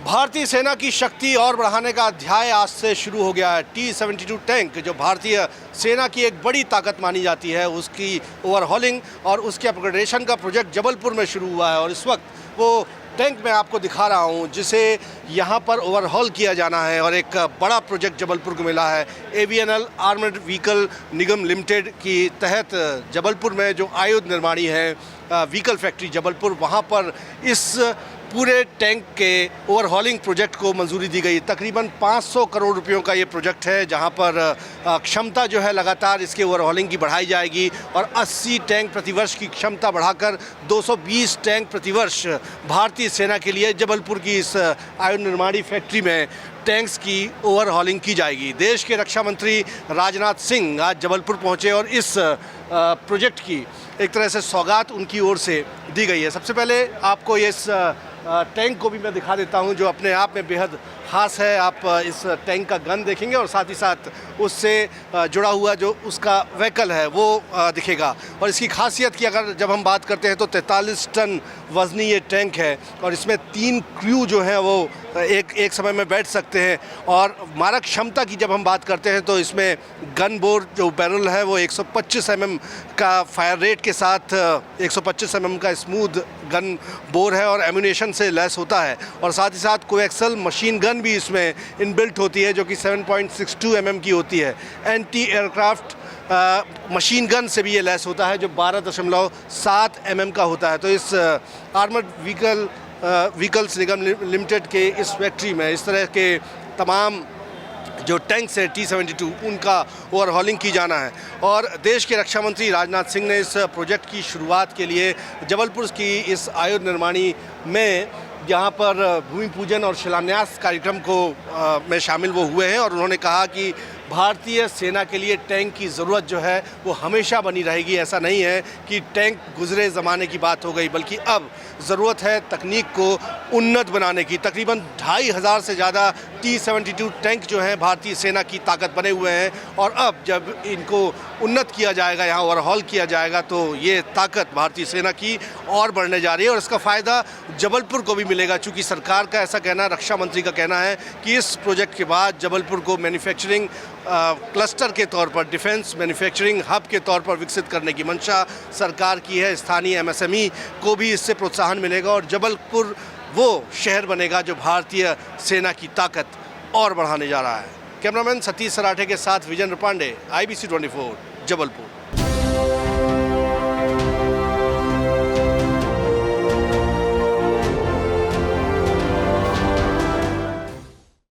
भारतीय सेना की शक्ति और बढ़ाने का अध्याय आज से शुरू हो गया है। T-72 टैंक जो भारतीय सेना की एक बड़ी ताकत मानी जाती है, उसकी ओवरहॉलिंग और उसके अपग्रेडेशन का प्रोजेक्ट जबलपुर में शुरू हुआ है। और इस वक्त वो टैंक मैं आपको दिखा रहा हूं जिसे यहां पर ओवरहॉल किया जाना है और एक बड़ा प्रोजेक्ट जबलपुर को मिला है। AVNL आर्मर्ड व्हीकल निगम लिमिटेड की तहत जबलपुर में जो आयुध निर्माणी है व्हीकल फैक्ट्री जबलपुर, वहां पर इस पूरे टैंक के ओवरहॉलिंग प्रोजेक्ट को मंजूरी दी गई। तकरीबन 500 करोड़ रुपयों का ये प्रोजेक्ट है, जहां पर क्षमता जो है लगातार इसके ओवरहॉलिंग की बढ़ाई जाएगी और 80 टैंक प्रतिवर्ष की क्षमता बढ़ाकर 220 टैंक प्रतिवर्ष भारतीय सेना के लिए जबलपुर की इस आयुध निर्माणी फैक्ट्री में टैंक्स की ओवरहॉलिंग की जाएगी। देश के रक्षा मंत्री राजनाथ सिंह आज जबलपुर पहुंचे और इस प्रोजेक्ट की एक तरह से सौगात उनकी ओर से दी गई है। सबसे पहले आपको इस टैंक को भी मैं दिखा देता हूं जो अपने आप में बेहद ख़ास है। आप इस टैंक का गन देखेंगे और साथ ही साथ उससे जुड़ा हुआ जो उसका व्हीकल है वो दिखेगा। और इसकी खासियत की अगर जब हम बात करते हैं तो 43 टन वज़नी ये टैंक है और इसमें 3 क्रू जो हैं वो एक समय में बैठ सकते हैं। और मारक क्षमता की जब हम बात करते हैं तो इसमें गन बोर जो बैरल है वो 125 mm का फायर रेट के साथ 125 mm का स्मूथ गन बोर है और एम्यूनेशन से लैस होता है। और साथ ही साथ कोएक्सल मशीन गन भी इसमें इनबिल्ट होती है जो कि 7.62 mm की होती है। एंटी एयरक्राफ्ट मशीन गन से भी ये लैस होता है जो 12.7 mm का होता है। तो इस आर्मर्ड व्हीकल्स निगम लिमिटेड के इस फैक्ट्री में इस तरह के तमाम जो टैंक्स है T-72 उनका ओवरहॉलिंग की जाना है। और देश के रक्षा मंत्री राजनाथ सिंह ने इस प्रोजेक्ट की शुरुआत के लिए जबलपुर की इस आयुध निर्माणी में यहाँ पर भूमि पूजन और शिलान्यास कार्यक्रम को में शामिल वो हुए हैं और उन्होंने कहा कि भारतीय सेना के लिए टैंक की ज़रूरत जो है वो हमेशा बनी रहेगी। ऐसा नहीं है कि टैंक गुज़रे ज़माने की बात हो गई, बल्कि अब ज़रूरत है तकनीक को उन्नत बनाने की। तकरीबन 2500 से ज़्यादा T-72 टैंक जो हैं भारतीय सेना की ताकत बने हुए हैं और अब जब इनको उन्नत किया जाएगा, यहाँ ओवरहॉल किया जाएगा, तो ये ताकत भारतीय सेना की और बढ़ने जा रही है और इसका फ़ायदा जबलपुर को भी मिलेगा। चूँकि सरकार का ऐसा कहना, रक्षा मंत्री का कहना है कि इस प्रोजेक्ट के बाद जबलपुर को मैन्युफैक्चरिंग क्लस्टर के तौर पर, डिफेंस मैन्युफैक्चरिंग हब के तौर पर विकसित करने की मंशा सरकार की है। स्थानीय MSME को भी इससे प्रोत्साहन मिलेगा और जबलपुर वो शहर बनेगा जो भारतीय सेना की ताकत और बढ़ाने जा रहा है। कैमरामैन सतीश सराठे के साथ विजय पांडे, IBC 24 जबलपुर।